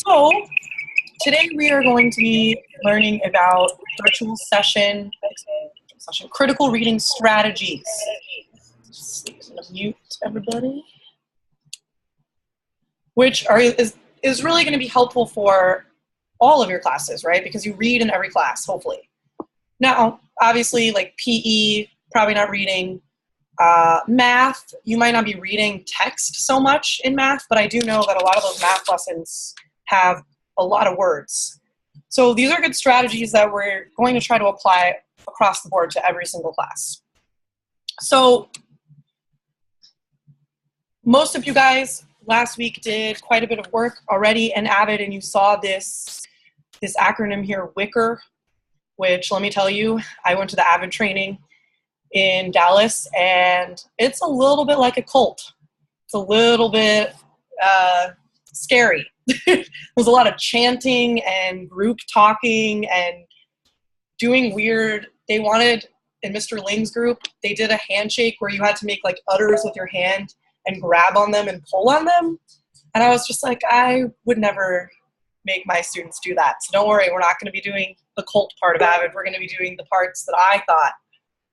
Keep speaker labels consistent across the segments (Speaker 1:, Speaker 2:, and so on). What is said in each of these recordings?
Speaker 1: So today we are going to be learning about virtual session critical reading strategies. Just gonna mute everybody. Which is really going to be helpful for all of your classes, right? Because you read in every class, hopefully. Now, obviously, like PE, probably not reading. Math, you might not be reading text so much in math, but I do know that a lot of those math lessons have a lot of words. So these are good strategies that we're going to try to apply across the board to every single class. So most of you guys last week did quite a bit of work already in AVID, and you saw this acronym here, WICR, which, let me tell you, I went to the AVID training in Dallas, and it's a little bit like a cult. It's a little bit scary. There's a lot of chanting and group talking and doing weird. They wanted, in Mr. Ling's group, they did a handshake where you had to make like udders with your hand and grab on them and pull on them. And I was just like, I would never make my students do that. So don't worry, we're not going to be doing the cult part of AVID. We're going to be doing the parts that I thought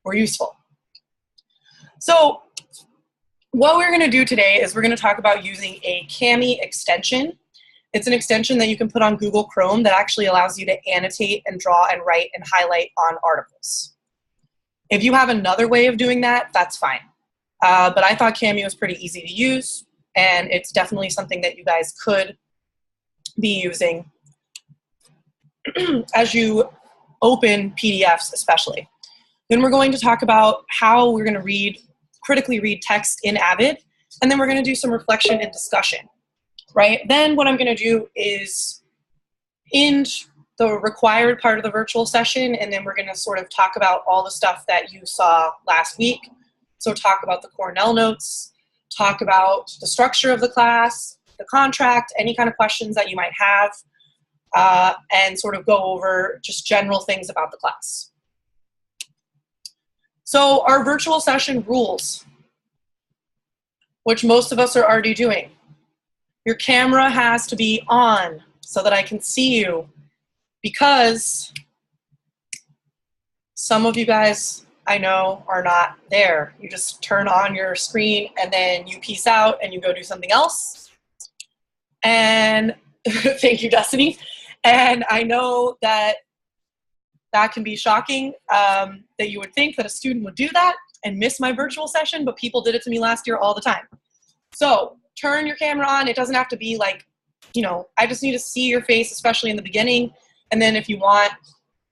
Speaker 1: were useful. So what we're going to do today is we're going to talk about using a CAMI extension. It's an extension that you can put on Google Chrome that actually allows you to annotate and draw and write and highlight on articles. If you have another way of doing that, that's fine. But I thought CAMI was pretty easy to use, and it's definitely something that you guys could be using as you open PDFs especially. Then we're going to talk about how we're going to critically read text in AVID, and then we're going to do some reflection and discussion, right? Then what I'm going to do is end the required part of the virtual session, and then we're going to sort of talk about all the stuff that you saw last week. So talk about the Cornell notes, talk about the structure of the class, the contract, any kind of questions that you might have, and sort of go over just general things about the class. So our virtual session rules, which most of us are already doing. Your camera has to be on so that I can see you, because some of you guys I know are not there. You just turn on your screen and then you peace out and you go do something else. And thank you, Destiny. And I know that that can be shocking, that you would think that a student would do that and miss my virtual session, but people did it to me last year all the time. So turn your camera on. It doesn't have to be like, you know, I just need to see your face, especially in the beginning. And then if you want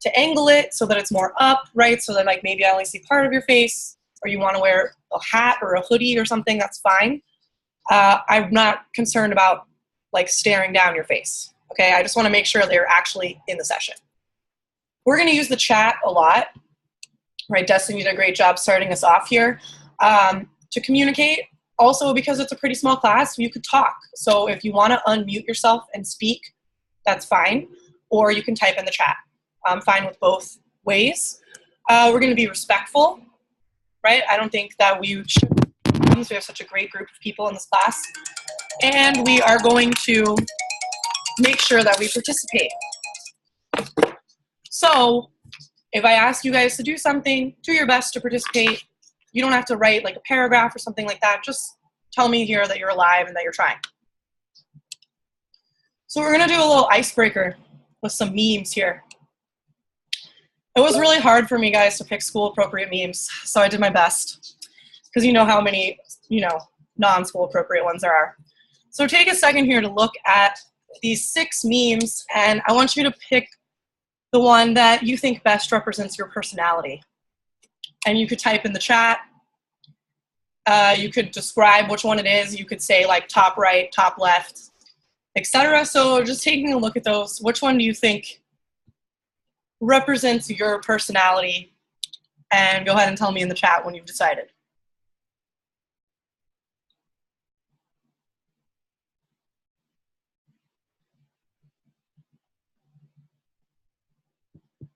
Speaker 1: to angle it so that it's more up, right? So that like maybe I only see part of your face, or you want to wear a hat or a hoodie or something, that's fine. I'm not concerned about like staring down your face, okay? I just want to make sure they're actually in the session. We're going to use the chat a lot, right? Destiny did a great job starting us off here to communicate. Also, because it's a pretty small class, you could talk. So if you want to unmute yourself and speak, that's fine. Or you can type in the chat. I'm fine with both ways. We're going to be respectful, right? I don't think that we should. We have such a great group of people in this class. And we are going to make sure that we participate. So if I ask you guys to do something, do your best to participate. You don't have to write like a paragraph or something like that. Just tell me here that you're alive and that you're trying. So we're going to do a little icebreaker with some memes here. It was really hard for me, guys, to pick school-appropriate memes, so I did my best, because you know how many, non-school appropriate ones there are. So take a second here to look at these 6 memes, and I want you to pick the one that you think best represents your personality. And you could type in the chat. You could describe which one it is. You could say like top right, top left, etc. So just taking a look at those, which one do you think represents your personality? And go ahead and tell me in the chat when you've decided.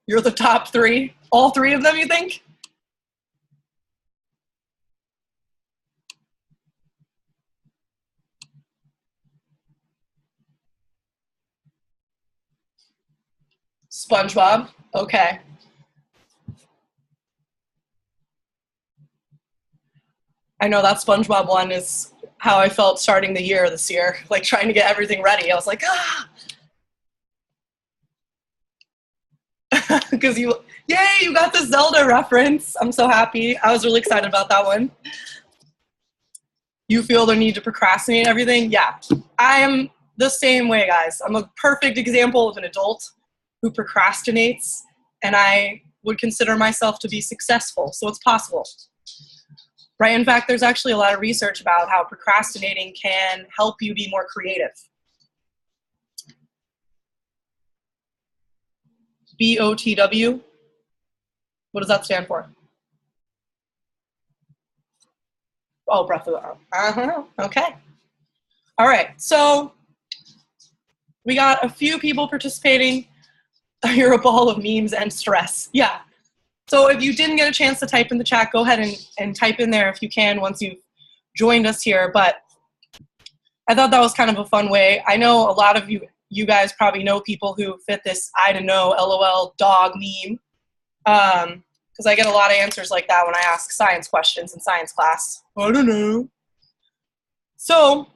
Speaker 1: You're the top 3? All 3 of them, you think? SpongeBob. Okay. I know that SpongeBob one is how I felt starting the year this year, like trying to get everything ready. I was like, because yay, you got the Zelda reference. I'm so happy. I was really excited about that one. You feel the need to procrastinate everything? Yeah, I am the same way, guys. I'm a perfect example of an adult who procrastinates, and I would consider myself to be successful, so it's possible. Right? In fact, there's actually a lot of research about how procrastinating can help you be more creative. BOTW, what does that stand for? Oh, breath of the okay. All right, so we got a few people participating. You're a ball of memes and stress. Yeah. So if you didn't get a chance to type in the chat, go ahead and type in there if you can once you've joined us here. But I thought that was kind of a fun way. I know a lot of you guys probably know people who fit this I don't know, LOL, dog meme. Because I get a lot of answers like that when I ask science questions in science class. I don't know. So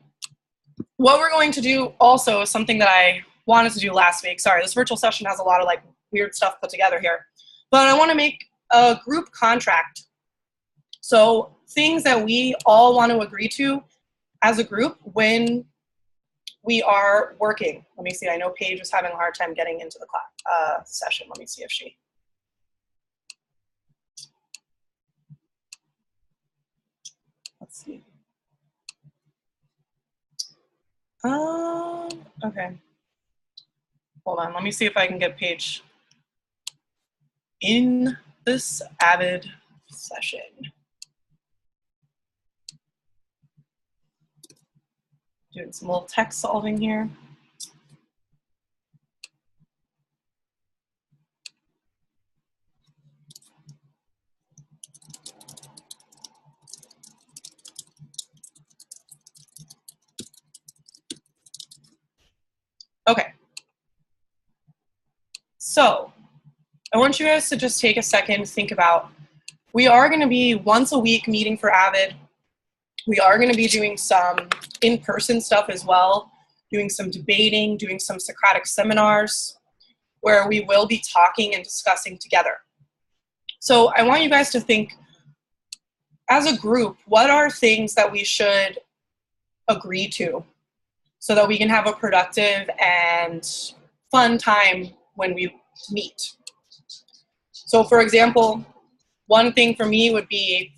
Speaker 1: what we're going to do also is something that I wanted to do last week. Sorry, this virtual session has a lot of like weird stuff put together here. But I want to make a group contract. So things that we all want to agree to as a group when we are working. Let me see. I know Paige was having a hard time getting into the class, session. Let me see if she... Let's see. Okay. Hold on. Let me see if I can get Paige in this AVID session. Doing some little text solving here. Okay. So I want you guys to just take a second to think about, we are going to be once a week meeting for AVID. We are going to be doing some in-person stuff as well, doing some debating, doing some Socratic seminars, where we will be talking and discussing together. So I want you guys to think, as a group, what are things that we should agree to so that we can have a productive and fun time when we meet? So for example, one thing for me would be,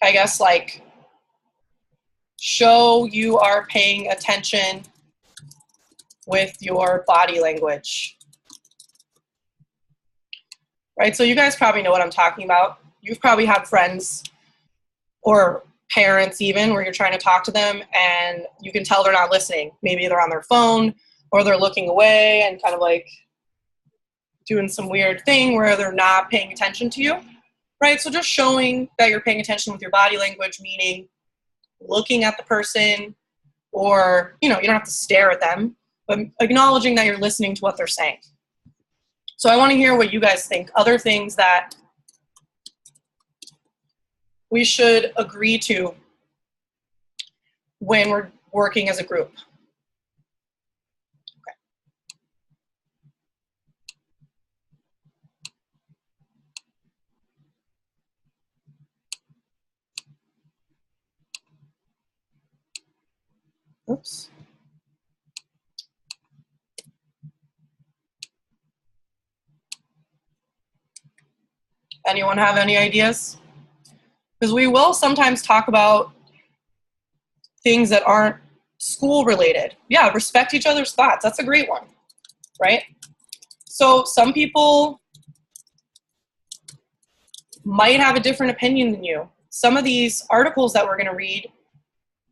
Speaker 1: I guess, like, show you are paying attention with your body language. Right? So you guys probably know what I'm talking about. You've probably had friends or parents even where you're trying to talk to them and you can tell they're not listening. Maybe they're on their phone or they're looking away and kind of like doing some weird thing where they're not paying attention to you. Right? So just showing that you're paying attention with your body language, meaning looking at the person, or, you know, you don't have to stare at them, but acknowledging that you're listening to what they're saying. So I want to hear what you guys think. Other things that we should agree to when we're working as a group. Okay. Oops. Anyone have any ideas? Because we will sometimes talk about things that aren't school related. Yeah, respect each other's thoughts. That's a great one, right? So some people might have a different opinion than you. Some of these articles that we're going to read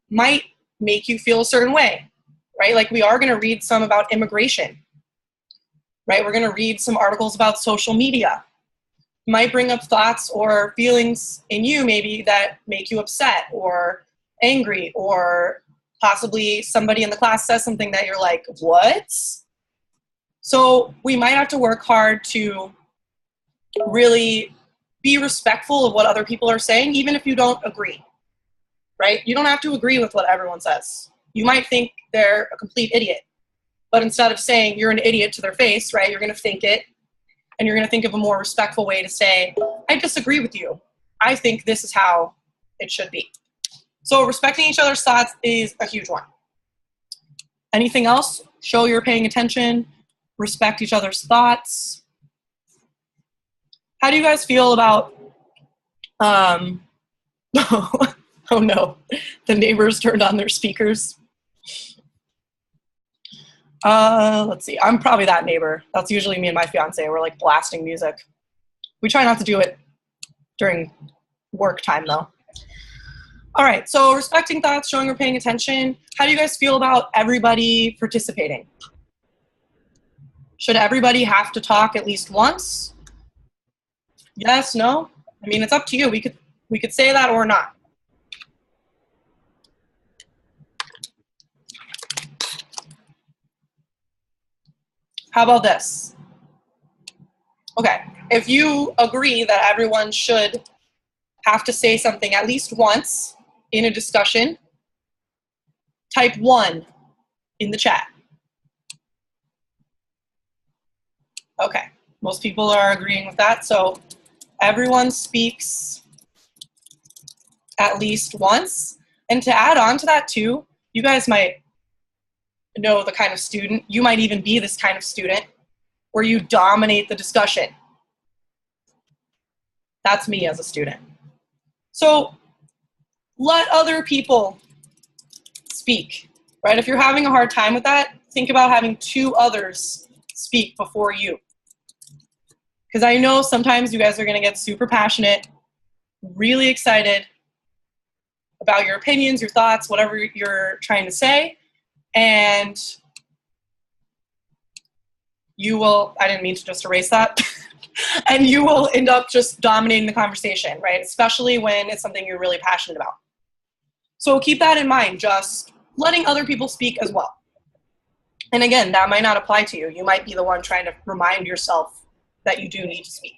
Speaker 1: might make you feel a certain way, right? Like we are going to read some about immigration, right? We're going to read some articles about social media. Might bring up thoughts or feelings in you maybe that make you upset or angry or Possibly somebody in the class says something that you're like, what? So we might have to work hard to really be respectful of what other people are saying, even if you don't agree, right? You don't have to agree with what everyone says. You might think they're a complete idiot, but instead of saying you're an idiot to their face, right, you're going to think it, and you're going to think of a more respectful way to say, I disagree with you. I think this is how it should be. So respecting each other's thoughts is a huge one. Anything else? Show you're paying attention, respect each other's thoughts. How do you guys feel about, oh no, the neighbors turned on their speakers. Let's see, I'm probably that neighbor. That's usually me and my fiance. We're like blasting music. We try not to do it during work time though. All right, so respecting thoughts, showing we're paying attention. How do you guys feel about everybody participating? Should everybody have to talk at least once? Yes, no? I mean, it's up to you. We could say that or not. How about this? Okay, if you agree that everyone should have to say something at least once in a discussion, type 1 in the chat. Okay, most people are agreeing with that. So everyone speaks at least once. And to add on to that too, you guys might know the kind of student, you might even be this kind of student where you dominate the discussion. That's me as a student. So let other people speak, right? If you're having a hard time with that, think about having 2 others speak before you. Because I know sometimes you guys are going to get super passionate, really excited about your opinions, your thoughts, whatever you're trying to say, and you will, I didn't mean to just erase that, and you will end up just dominating the conversation, right? Especially when it's something you're really passionate about. So keep that in mind, just letting other people speak as well. And again, that might not apply to you. You might be the one trying to remind yourself that you do need to speak.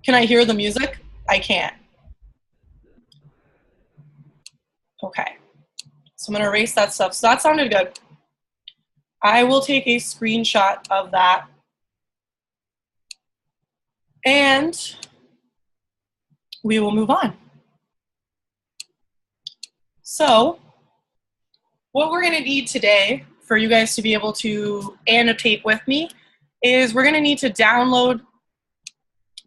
Speaker 1: Can I hear the music? I can't. Okay. So I'm going to erase that stuff. So that sounded good. I will take a screenshot of that. And we will move on. So what we're going to need today for you guys to be able to annotate with me is we're going to need to download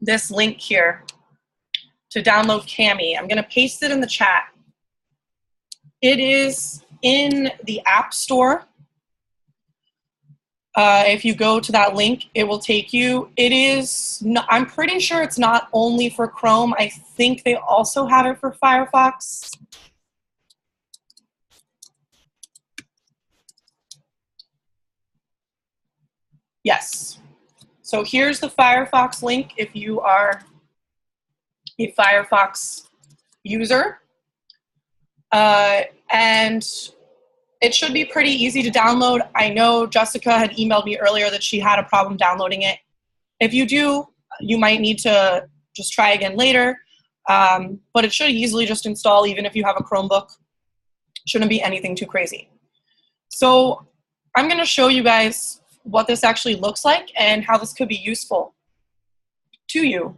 Speaker 1: this link here to download Cami. I'm going to paste it in the chat. It is in the App Store. If you go to that link, it will take you. It is, I'm pretty sure it's not only for Chrome. I think they also have it for Firefox. Yes. So here's the Firefox link if you are a Firefox user. And it should be pretty easy to download. I know Jessica had emailed me earlier that she had a problem downloading it. If you do, you might need to just try again later. But it should easily just install even if you have a Chromebook. Shouldn't be anything too crazy. So I'm going to show you guys what this actually looks like and how this could be useful to you.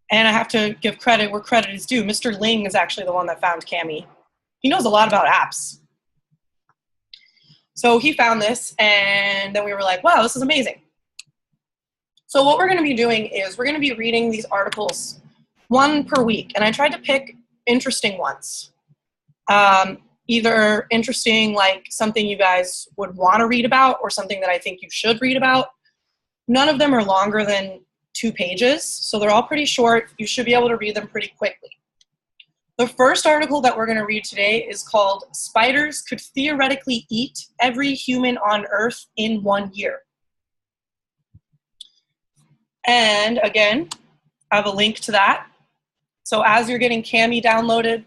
Speaker 1: And I have to give credit where credit is due. Mr. Ling is actually the one that found Cami. He knows a lot about apps. So he found this, and then we were like, wow, this is amazing. So what we're going to be doing is we're going to be reading these articles 1 per week. And I tried to pick interesting ones. Either interesting, like something you guys would want to read about or something that I think you should read about. None of them are longer than 2 pages, so they're all pretty short. You should be able to read them pretty quickly. The first article that we're going to read today is called Spiders Could Theoretically Eat Every Human on Earth in 1 Year. And again, I have a link to that. So as you're getting Cami downloaded,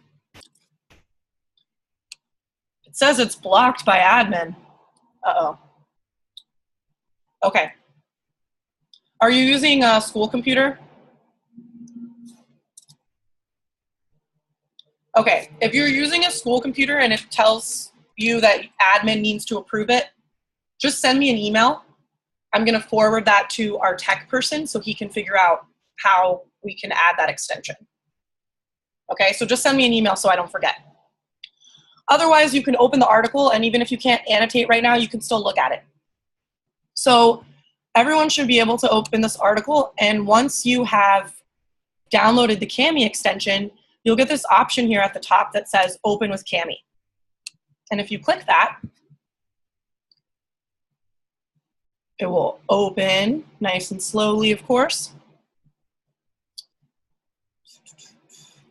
Speaker 1: It says it's blocked by admin. Uh-oh. Okay. Are you using a school computer? Okay, if you're using a school computer and it tells you that admin needs to approve it, just send me an email. I'm gonna forward that to our tech person so he can figure out how we can add that extension. Okay, so just send me an email so I don't forget. Otherwise, you can open the article, and even if you can't annotate right now, you can still look at it. So everyone should be able to open this article, and once you have downloaded the Cami extension, you'll get this option here at the top that says Open with Cami. And if you click that, it will open nice and slowly, of course.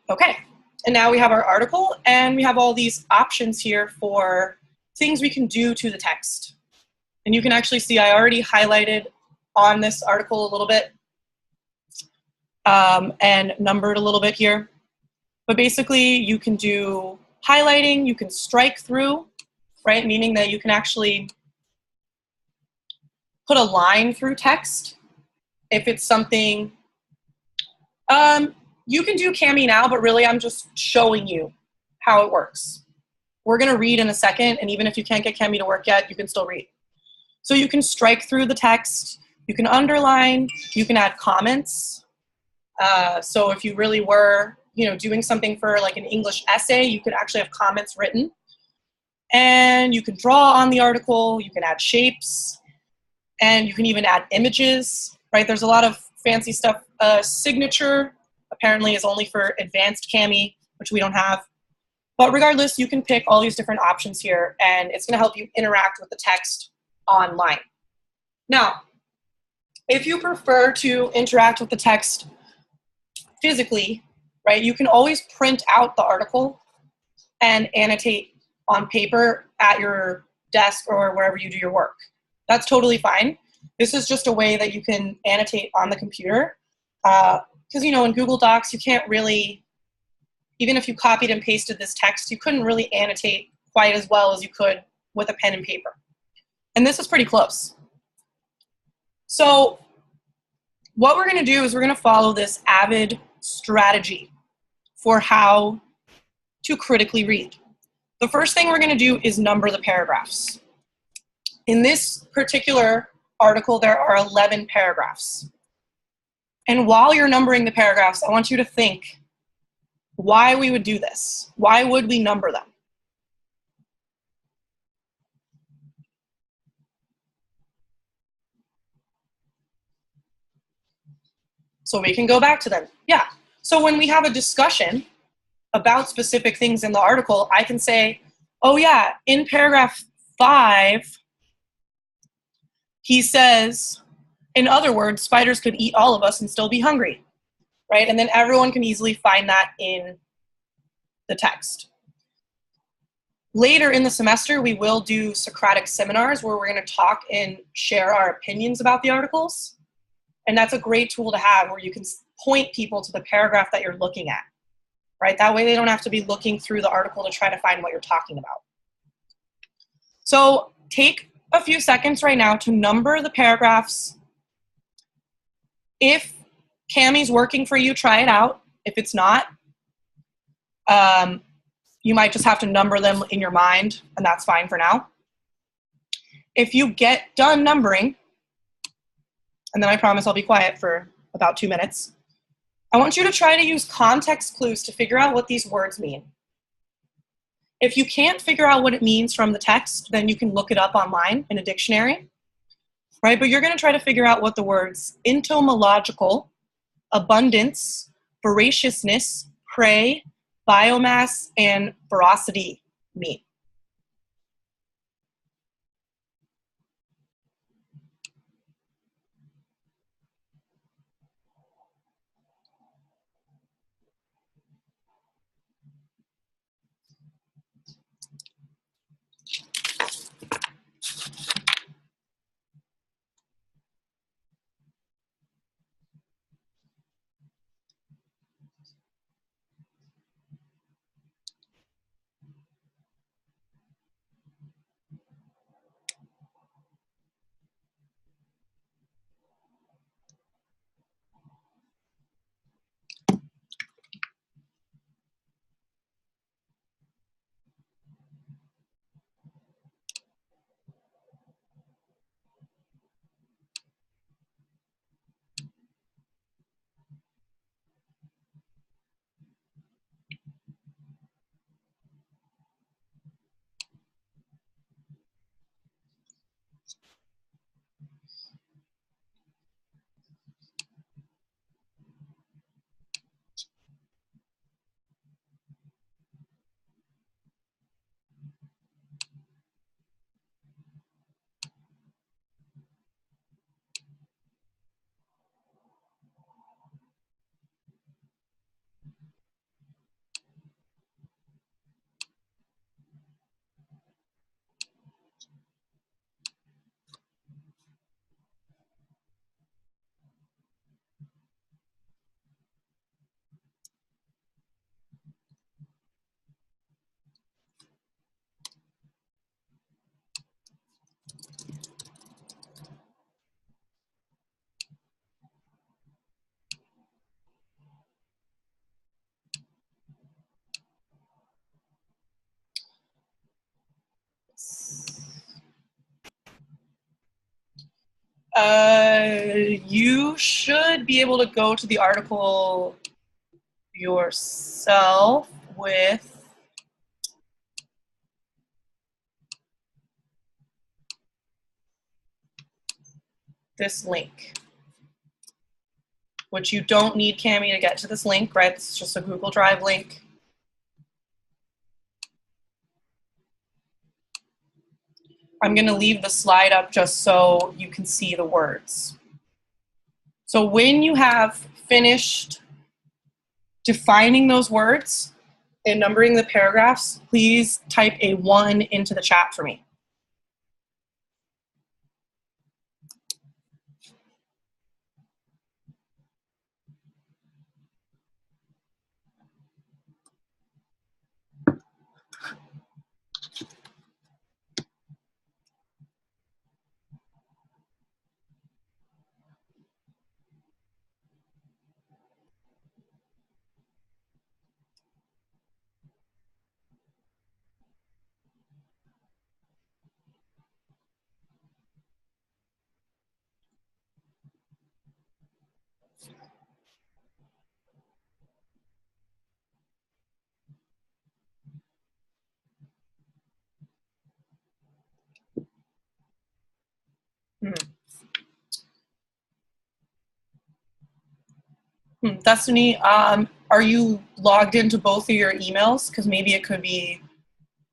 Speaker 1: Okay, and now we have our article, and we have all these options here for things we can do to the text. And you can actually see I already highlighted on this article a little bit and numbered a little bit here. But basically, you can do highlighting, you can strike through, right? Meaning that you can actually put a line through text if it's something. You can do Cami now, but really I'm just showing you how it works. We're going to read in a second, and even if you can't get Cami to work yet, you can still read. So you can strike through the text, you can underline, you can add comments. So if you really were, doing something for like an English essay, you could actually have comments written. And you can draw on the article, you can add shapes, and you can even add images, right? There's a lot of fancy stuff. Signature apparently is only for advanced Cami, which we don't have. But regardless, you can pick all these different options here, and it's going to help you interact with the text online. Now, if you prefer to interact with the text physically, right, you can always print out the article and annotate on paper at your desk or wherever you do your work. That's totally fine. This is just a way that you can annotate on the computer. Because, in Google Docs, you can't really, even if you copied and pasted this text, you couldn't really annotate quite as well as you could with a pen and paper. And this is pretty close. So what we're going to do is we're going to follow this AVID strategy for how to critically read. The first thing we're going to do is number the paragraphs. In this particular article, there are 11 paragraphs. And while you're numbering the paragraphs, I want you to think why we would do this. Why would we number them? So we can go back to them. Yeah. So when we have a discussion about specific things in the article, I can say, oh yeah, in paragraph 5, he says, in other words, spiders could eat all of us and still be hungry, right? And then everyone can easily find that in the text. Later in the semester, we will do Socratic seminars where we're going to talk and share our opinions about the articles. And that's a great tool to have where you can point people to the paragraph that you're looking at, right? That way they don't have to be looking through the article to try to find what you're talking about. So take a few seconds right now to number the paragraphs. If Cami's working for you, try it out. If it's not, you might just have to number them in your mind, and that's fine for now. If you get done numbering, and then I promise I'll be quiet for about 2 minutes, I want you to try to use context clues to figure out what these words mean. If you can't figure out what it means from the text, then you can look it up online in a dictionary, right? But you're going to try to figure out what the words entomological, abundance, voraciousness, prey, biomass, and ferocity mean. You should be able to go to the article yourself with this link, which you don't need Cami to get to this link, right? It's just a Google Drive link. I'm going to leave the slide up just so you can see the words. So when you have finished defining those words and numbering the paragraphs, please type a 1 into the chat for me. Destiny, are you logged into both of your emails? Because maybe it could be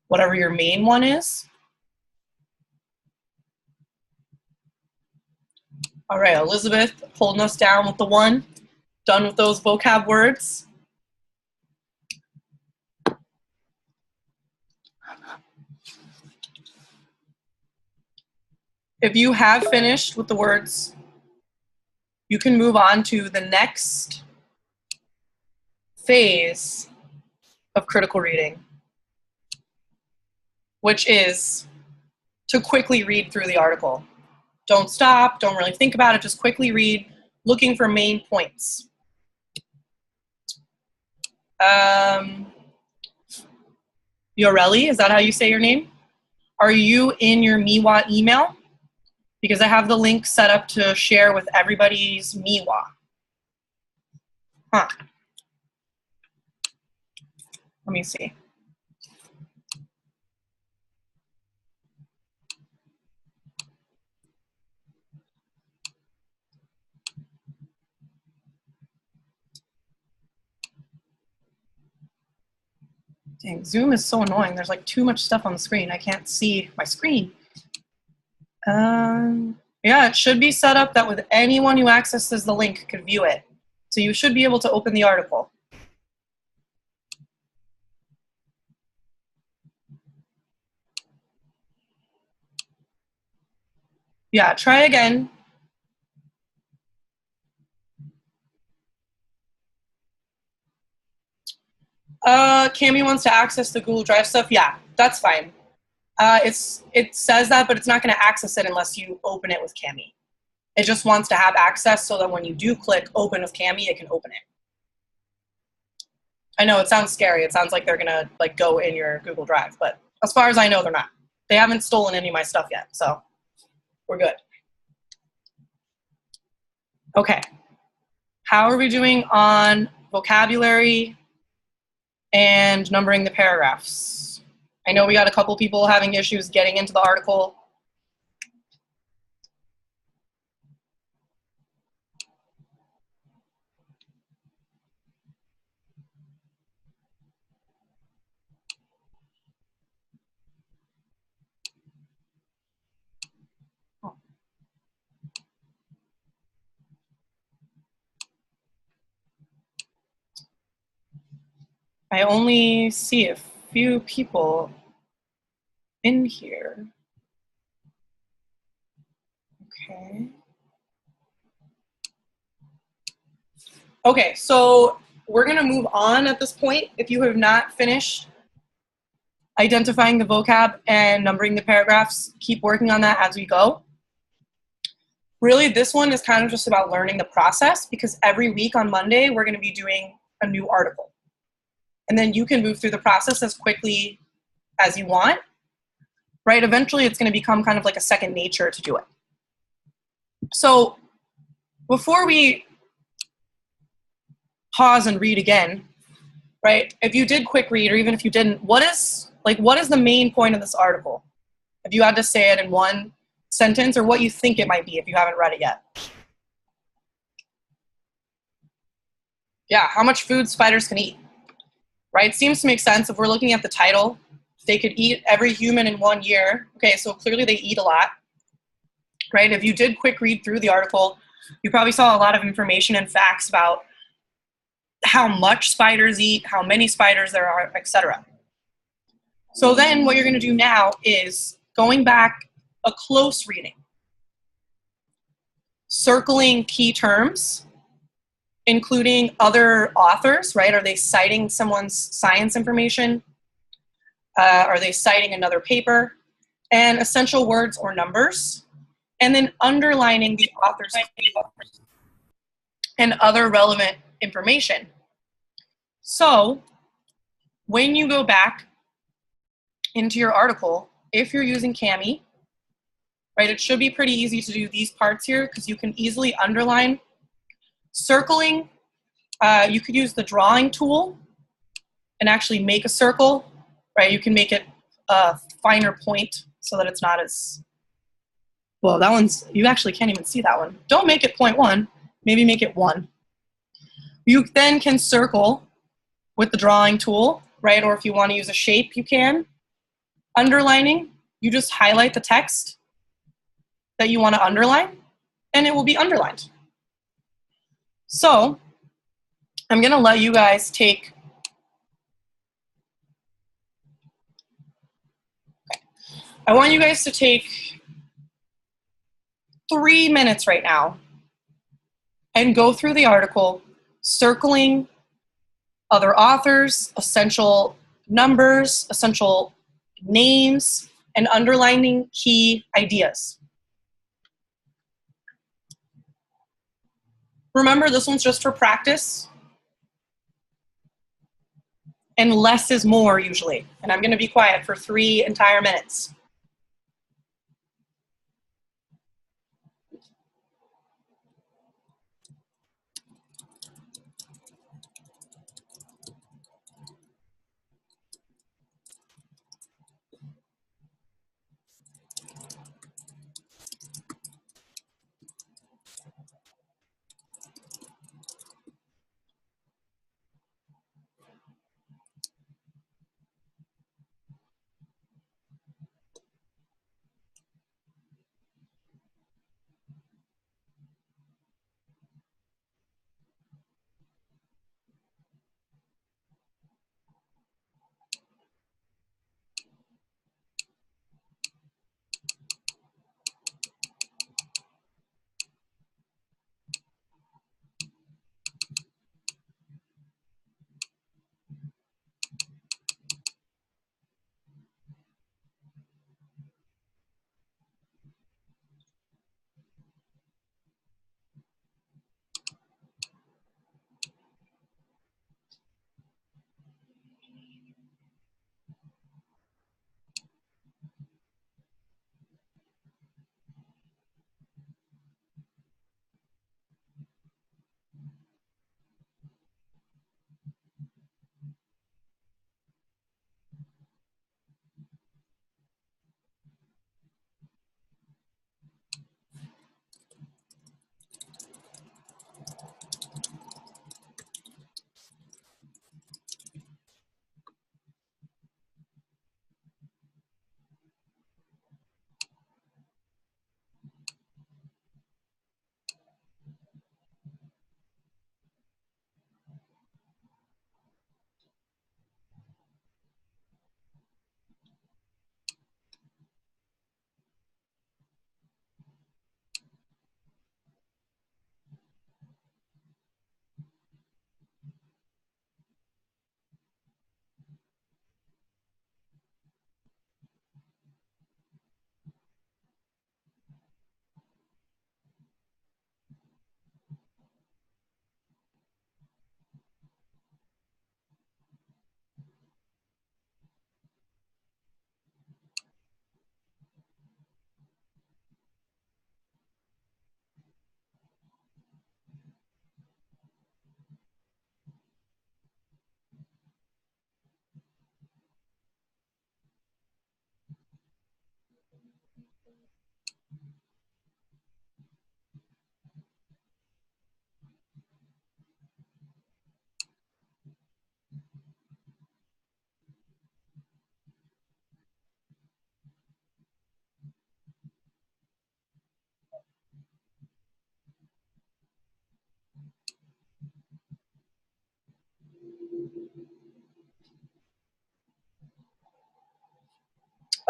Speaker 1: whatever your main one is. All right, Elizabeth, holding us down with the 1. Done with those vocab words. If you have finished with the words, you can move on to the next phase of critical reading, which is to quickly read through the article. Don't stop, don't really think about it, just quickly read, looking for main points. Yoreli, is that how you say your name? Are you in your MIWA email? Because I have the link set up to share with everybody's MIWA. Huh. Let me see. Dang, Zoom is so annoying. There's like too much stuff on the screen. I can't see my screen. Yeah, it should be set up that with anyone who accesses the link could view it. So you should be able to open the article. Yeah, try again. Cami wants to access the Google Drive stuff. Yeah, that's fine. It says that, but it's not going to access it unless you open it with Cami. It just wants to have access so that when you do click open with Cami, it can open it. I know it sounds scary. It sounds like they're going to like go in your Google Drive, but as far as I know, they're not. They haven't stolen any of my stuff yet, so we're good. Okay. How are we doing on vocabulary and numbering the paragraphs? I know we got a couple people having issues getting into the article. I only see a few people in here. Okay. Okay, so we're gonna move on at this point. If you have not finished identifying the vocab and numbering the paragraphs, keep working on that as we go. Really, this one is kind of just about learning the process because every week on Monday, we're gonna be doing a new article. And then you can move through the process as quickly as you want, right? Eventually, it's gonna become kind of like a second nature to do it. So before we pause and read again, right? If you did quick read, or even if you didn't, what is the main point of this article? If you had to say it in one sentence, or what you think it might be if you haven't read it yet. Yeah, how much food spiders can eat, right? Seems to make sense if we're looking at the title. They could eat every human in 1 year. Okay, so clearly they eat a lot, right? If you did quick read through the article, you probably saw a lot of information and facts about how much spiders eat, how many spiders there are, etc. So then what you're going to do now is going back a close reading, circling key terms, including other authors, right? Are they citing someone's science information? Are they citing another paper? And essential words or numbers, and then underlining the author's and other relevant information. So when you go back into your article, if you're using Kami, right, it should be pretty easy to do these parts here because you can easily underline. Circling, you could use the drawing tool and actually make a circle, right? You can make it a finer point so that it's not as, well, that one's, you actually can't even see that one. Don't make it 0.1, maybe make it 1. You then can circle with the drawing tool, right? Or if you want to use a shape, you can. Underlining, you just highlight the text that you want to underline, and it will be underlined. So I'm going to let you guys take, I want you guys to take 3 minutes right now and go through the article, circling other authors, essential numbers, essential names, and underlining key ideas. Remember, this one's just for practice, and less is more usually. And I'm going to be quiet for 3 entire minutes.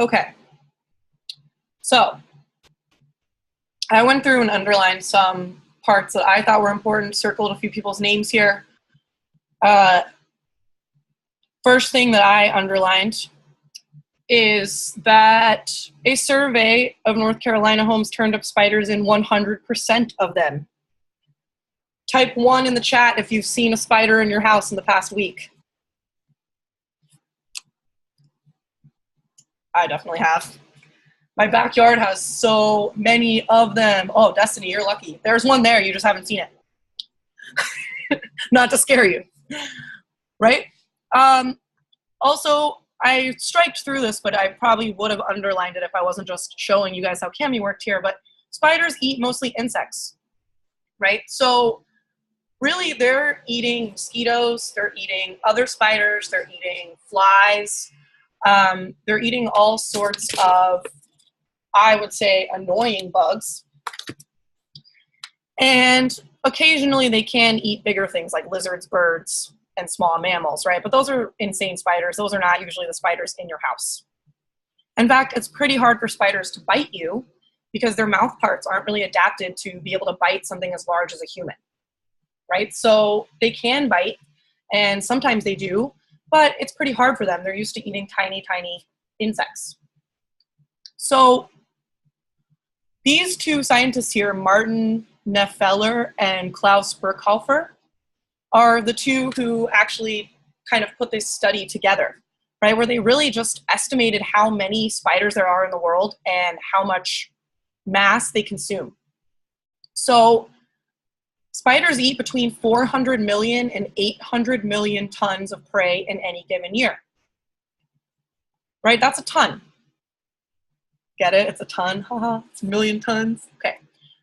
Speaker 1: Okay. So I went through and underlined some parts that I thought were important, circled a few people's names here. First thing that I underlined is that a survey of North Carolina homes turned up spiders in 100% of them. Type 1 in the chat if you've seen a spider in your house in the past week. I definitely have. My backyard has so many of them. Oh, Destiny, you're lucky. There's one there, you just haven't seen it. Not to scare you, right? Also, I striked through this, but I probably would have underlined it if I wasn't just showing you guys how Cami worked here, but spiders eat mostly insects, right? So really they're eating mosquitoes, they're eating other spiders, they're eating flies, they're eating all sorts of, I would say, annoying bugs. And occasionally they can eat bigger things like lizards, birds, and small mammals, right? But those are insane spiders. Those are not usually the spiders in your house. In fact, it's pretty hard for spiders to bite you because their mouth parts aren't really adapted to be able to bite something as large as a human, right? So they can bite, and sometimes they do, but it's pretty hard for them. They're used to eating tiny, tiny insects. So these two scientists here, Martin Nefeller and Klaus Birkhofer, are the two who actually kind of put this study together, right? Where they really just estimated how many spiders there are in the world and how much mass they consume. So spiders eat between 400 million and 800 million tons of prey in any given year, right? That's a ton. Get it? It's a ton. Haha, it's a million tons. Okay.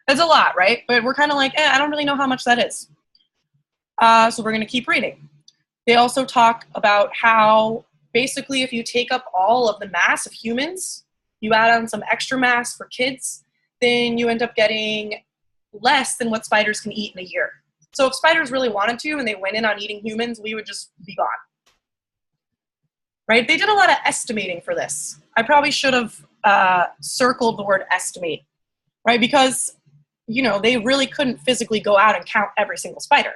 Speaker 1: That's a lot, right? But we're kind of like, I don't really know how much that is. So we're going to keep reading. They also talk about how basically if you take up all of the mass of humans, you add on some extra mass for kids, then you end up getting less than what spiders can eat in a year. So if spiders really wanted to and they went in on eating humans, we would just be gone. Right? They did a lot of estimating for this. I probably should have circled the word estimate, right? Because, you know, they really couldn't physically go out and count every single spider.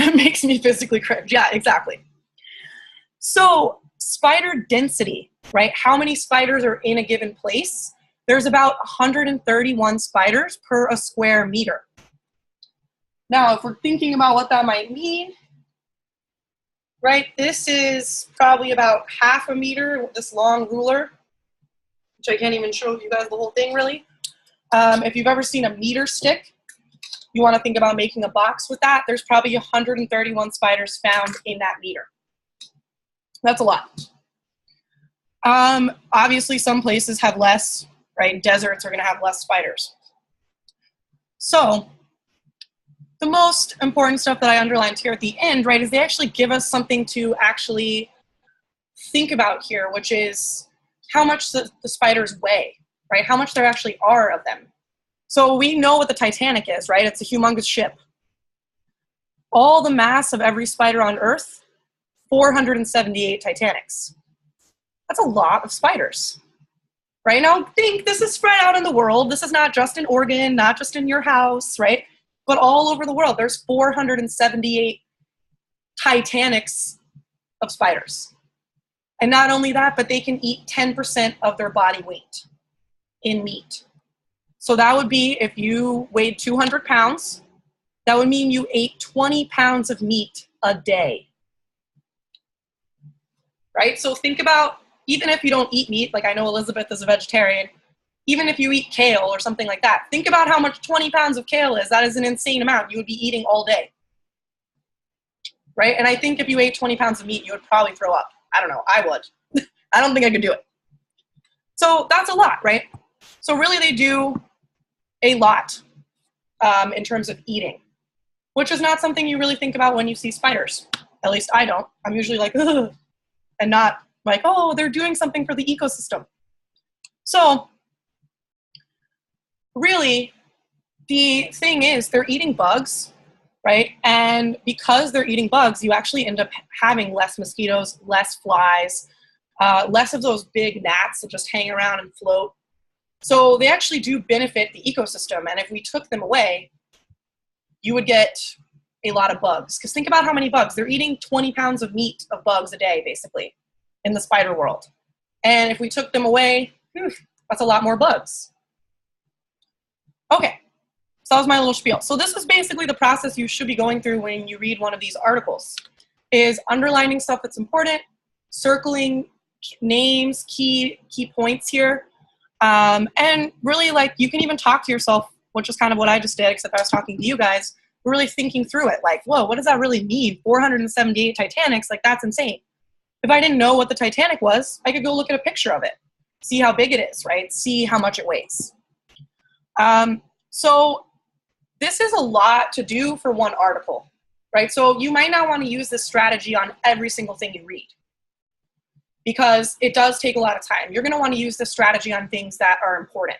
Speaker 1: It makes me physically cringe. Yeah, exactly. So spider density, right? How many spiders are in a given place? There's about 131 spiders per a square meter. Now, if we're thinking about what that might mean, right, this is probably about half a meter with this long ruler, which I can't even show you guys the whole thing really. If you've ever seen a meter stick, you want to think about making a box with that. There's probably 131 spiders found in that meter. That's a lot. Obviously, some places have less, right? Deserts are going to have less spiders. So the most important stuff that I underlined here at the end, right, is they actually give us something to actually think about here, which is how much the spiders weigh, right? How much there actually are of them. So we know what the Titanic is, right? It's a humongous ship. All the mass of every spider on Earth, 478 Titanics. That's a lot of spiders, right? Now think this is spread out in the world. This is not just in Oregon, not just in your house, right? But all over the world, there's 478 Titanics of spiders. And not only that, but they can eat 10% of their body weight in meat. So that would be if you weighed 200 pounds, that would mean you ate 20 pounds of meat a day. Right? So think about, even if you don't eat meat, like I know Elizabeth is a vegetarian, even if you eat kale or something like that, think about how much 20 pounds of kale is. That is an insane amount you would be eating all day. Right? And I think if you ate 20 pounds of meat, you would probably throw up. I don't know. I would. I don't think I could do it. So that's a lot, right? So really they do a lot in terms of eating, which is not something you really think about when you see spiders. At least I don't. I'm usually like, ugh, and not like, oh, they're doing something for the ecosystem. So really, the thing is they're eating bugs, right? And because they're eating bugs, you actually end up having less mosquitoes, less flies, less of those big gnats that just hang around and float. So they actually do benefit the ecosystem. And if we took them away, you would get a lot of bugs. Because think about how many bugs. They're eating 20 pounds of meat of bugs a day, basically, in the spider world. And if we took them away, that's a lot more bugs. Okay, so that was my little spiel. So this is basically the process you should be going through when you read one of these articles, is underlining stuff that's important, circling names, key points here, and really, like, you can even talk to yourself, which is kind of what I just did, except I was talking to you guys, really thinking through it, like, whoa, what does that really mean? 478 Titanics, like, that's insane. If I didn't know what the Titanic was, I could go look at a picture of it, see how big it is, right? See how much it weighs. So this is a lot to do for one article, right? So you might not want to use this strategy on every single thing you read, because it does take a lot of time. You're going to want to use this strategy on things that are important,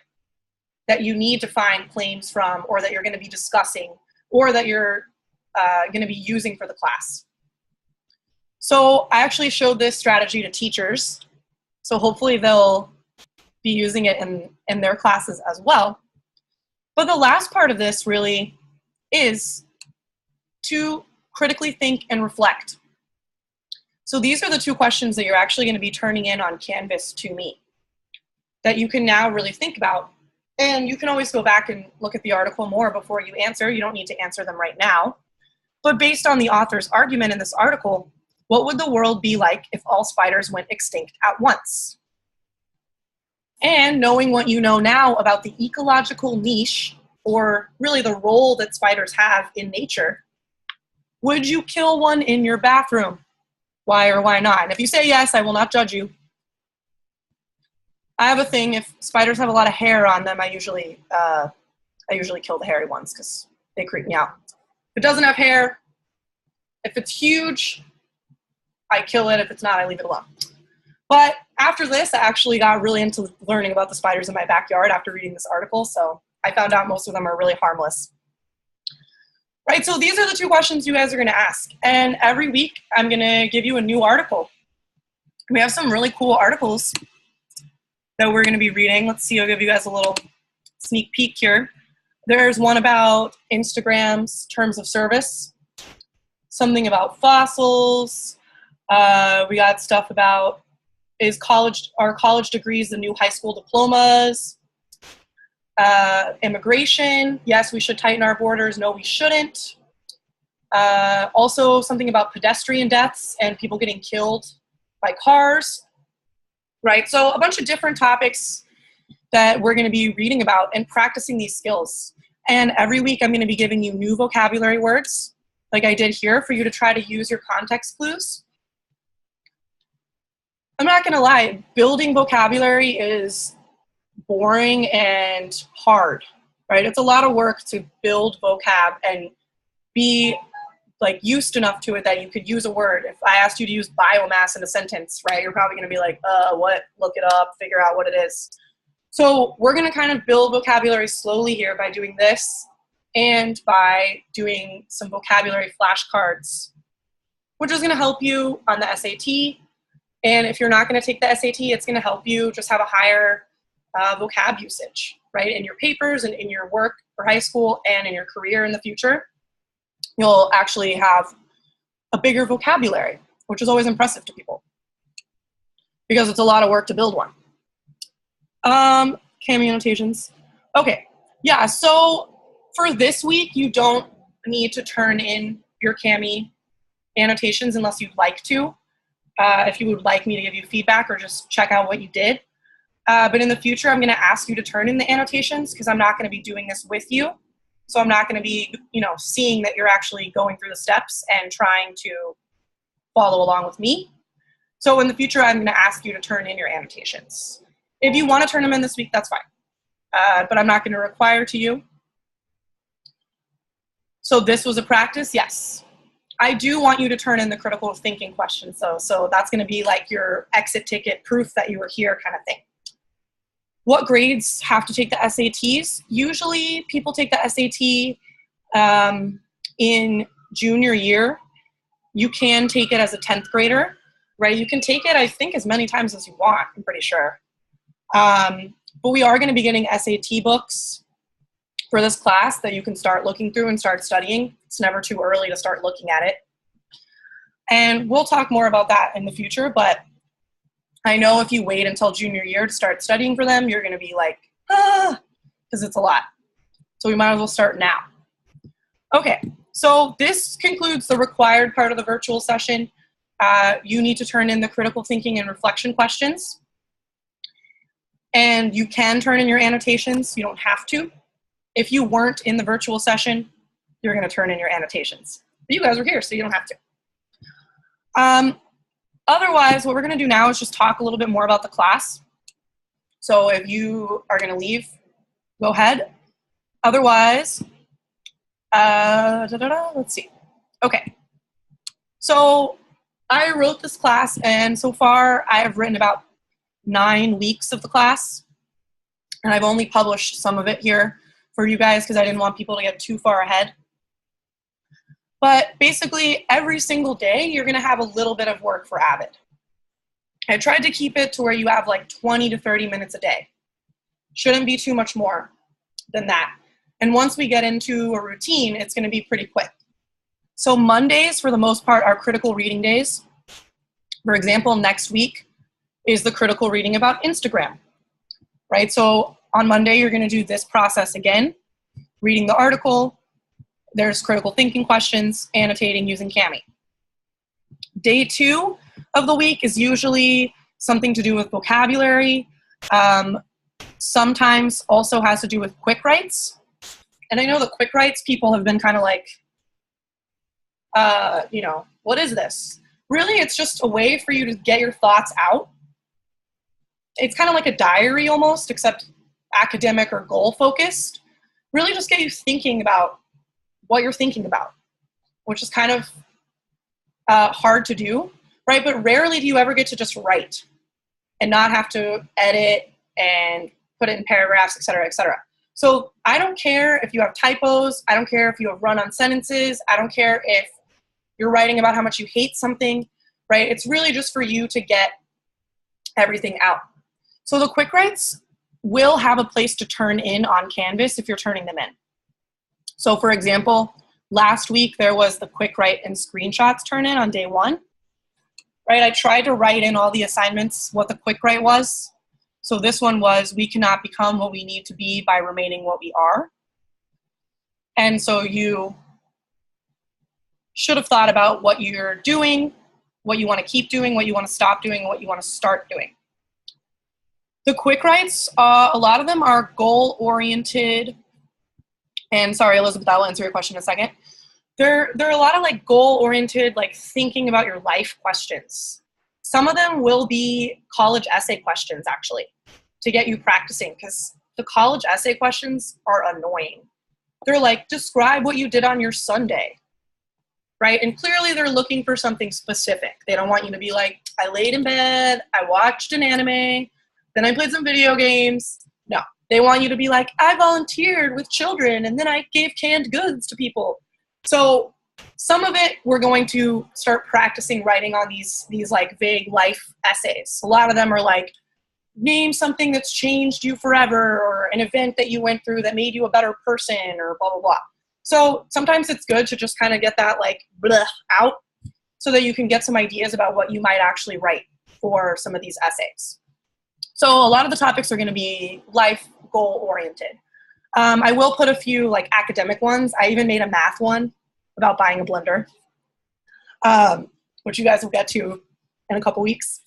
Speaker 1: that you need to find claims from, or that you're going to be discussing, or that you're going to be using for the class. So I actually showed this strategy to teachers, so hopefully they'll be using it in their classes as well. But the last part of this really is to critically think and reflect. So these are the two questions that you're actually going to be turning in on Canvas to me, that you can now really think about. And you can always go back and look at the article more before you answer. You don't need to answer them right now. But based on the author's argument in this article, what would the world be like if all spiders went extinct at once? And knowing what you know now about the ecological niche, or really the role that spiders have in nature, would you kill one in your bathroom? Why or why not? And if you say yes, I will not judge you. I have a thing, if spiders have a lot of hair on them, I usually kill the hairy ones because they creep me out. If it doesn't have hair, if it's huge, I kill it. If it's not, I leave it alone. But after this, I actually got really into learning about the spiders in my backyard after reading this article, so I found out most of them are really harmless. Right, so these are the two questions you guys are going to ask. And every week, I'm going to give you a new article. We have some really cool articles that we're going to be reading. Let's see, I'll give you guys a little sneak peek here. There's one about Instagram's terms of service, something about fossils. We got stuff about, are college degrees the new high school diplomas? Immigration, yes, we should tighten our borders. No, we shouldn't. Also something about pedestrian deaths and people getting killed by cars, right? So a bunch of different topics that we're going to be reading about and practicing these skills. And every week I'm going to be giving you new vocabulary words, like I did here, for you to try to use your context clues. I'm not going to lie, building vocabulary is boring and hard, right? It's a lot of work to build vocab and be like used enough to it that you could use a word. If I asked you to use biomass in a sentence, right, you're probably going to be like, what? Look it up, figure out what it is. So we're going to kind of build vocabulary slowly here by doing this and by doing some vocabulary flashcards, which is going to help you on the SAT. And if you're not going to take the SAT, it's going to help you just have a higher vocab usage, right? In your papers and in your work for high school and in your career in the future, you'll actually have a bigger vocabulary, which is always impressive to people because it's a lot of work to build one. Cami annotations. Okay, yeah, so for this week, you don't need to turn in your Cami annotations unless you'd like to. If you would like me to give you feedback or just check out what you did. But in the future, I'm going to ask you to turn in the annotations because I'm not going to be doing this with you. So I'm not going to be, seeing that you're actually going through the steps and trying to follow along with me. So in the future, I'm going to ask you to turn in your annotations. If you want to turn them in this week, that's fine. But I'm not going to require to you. So this was a practice, yes. I do want you to turn in the critical thinking questions, though. So that's going to be like your exit ticket, proof that you were here kind of thing. What grades have to take the SATs? Usually people take the SAT in junior year. You can take it as a 10th grader. right? You can take it, I think, as many times as you want, I'm pretty sure. But we are going to be getting SAT books for this class that you can start looking through and start studying. It's never too early to start looking at it. And we'll talk more about that in the future, but I know if you wait until junior year to start studying for them, you're going to be like, because it's a lot. So we might as well start now. Okay, so this concludes the required part of the virtual session. You need to turn in the critical thinking and reflection questions. And you can turn in your annotations. You don't have to. If you weren't in the virtual session, you're going to turn in your annotations. But you guys were here, so you don't have to. Otherwise, what we're going to do now is just talk a little bit more about the class. So if you are going to leave, go ahead. Otherwise, let's see. Okay. So I wrote this class, and so far I have written about 9 weeks of the class. And I've only published some of it here for you guys because I didn't want people to get too far ahead. But basically, every single day, you're going to have a little bit of work for AVID. I tried to keep it to where you have like 20 to 30 minutes a day. Shouldn't be too much more than that. And once we get into a routine, it's going to be pretty quick. So Mondays, for the most part, are critical reading days. For example, next week is the critical reading about Instagram, right? So on Monday, you're going to do this process again, reading the article. There's critical thinking questions, annotating using Cami. Day 2 of the week is usually something to do with vocabulary. Sometimes also has to do with quick writes. And I know the quick writes people have been kind of like, you know, what is this? Really, it's just a way for you to get your thoughts out. It's kind of like a diary almost, except academic or goal focused. Really just get you thinking about what you're thinking about, which is kind of hard to do, right? But rarely do you ever get to just write and not have to edit and put it in paragraphs, et cetera, et cetera. So I don't care if you have typos. I don't care if you have run-on sentences. I don't care if you're writing about how much you hate something, right? It's really just for you to get everything out. So the quick writes will have a place to turn in on Canvas if you're turning them in. So for example, last week there was the quick write and screenshots turn in on day 1, right? I tried to write in all the assignments what the quick write was. So this one was, we cannot become what we need to be by remaining what we are. And so you should have thought about what you're doing, what you want to keep doing, what you want to stop doing, what you want to start doing. The quick writes, a lot of them are goal-oriented. And sorry, Elizabeth, I'll answer your question in a second. There are a lot of like goal-oriented, like thinking about your life questions. Some of them will be college essay questions, actually, to get you practicing, because the college essay questions are annoying. They're like, describe what you did on your Sunday, right? And clearly they're looking for something specific. They don't want you to be like, I laid in bed, I watched an anime, then I played some video games. No, they want you to be like, I volunteered with children, and then I gave canned goods to people. So some of it, we're going to start practicing writing on these like vague life essays. A lot of them are like, name something that's changed you forever, or an event that you went through that made you a better person, or blah, blah, blah. So sometimes it's good to just kind of get that like blah out so that you can get some ideas about what you might actually write for some of these essays. So a lot of the topics are going to be life goal oriented. I will put a few like academic ones. I even made a math one about buying a blender, which you guys will get to in a couple weeks.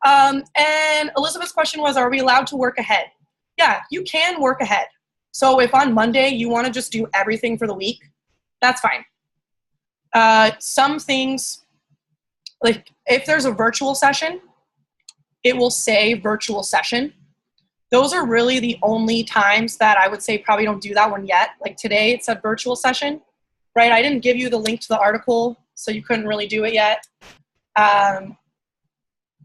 Speaker 1: And Elizabeth's question was, are we allowed to work ahead? Yeah, you can work ahead. So if on Monday you want to just do everything for the week, that's fine. Some things, like if there's a virtual session, it will say virtual session. Those are really the only times that I would say probably don't do that one yet. Like today it said virtual session, right? I didn't give you the link to the article, so you couldn't really do it yet.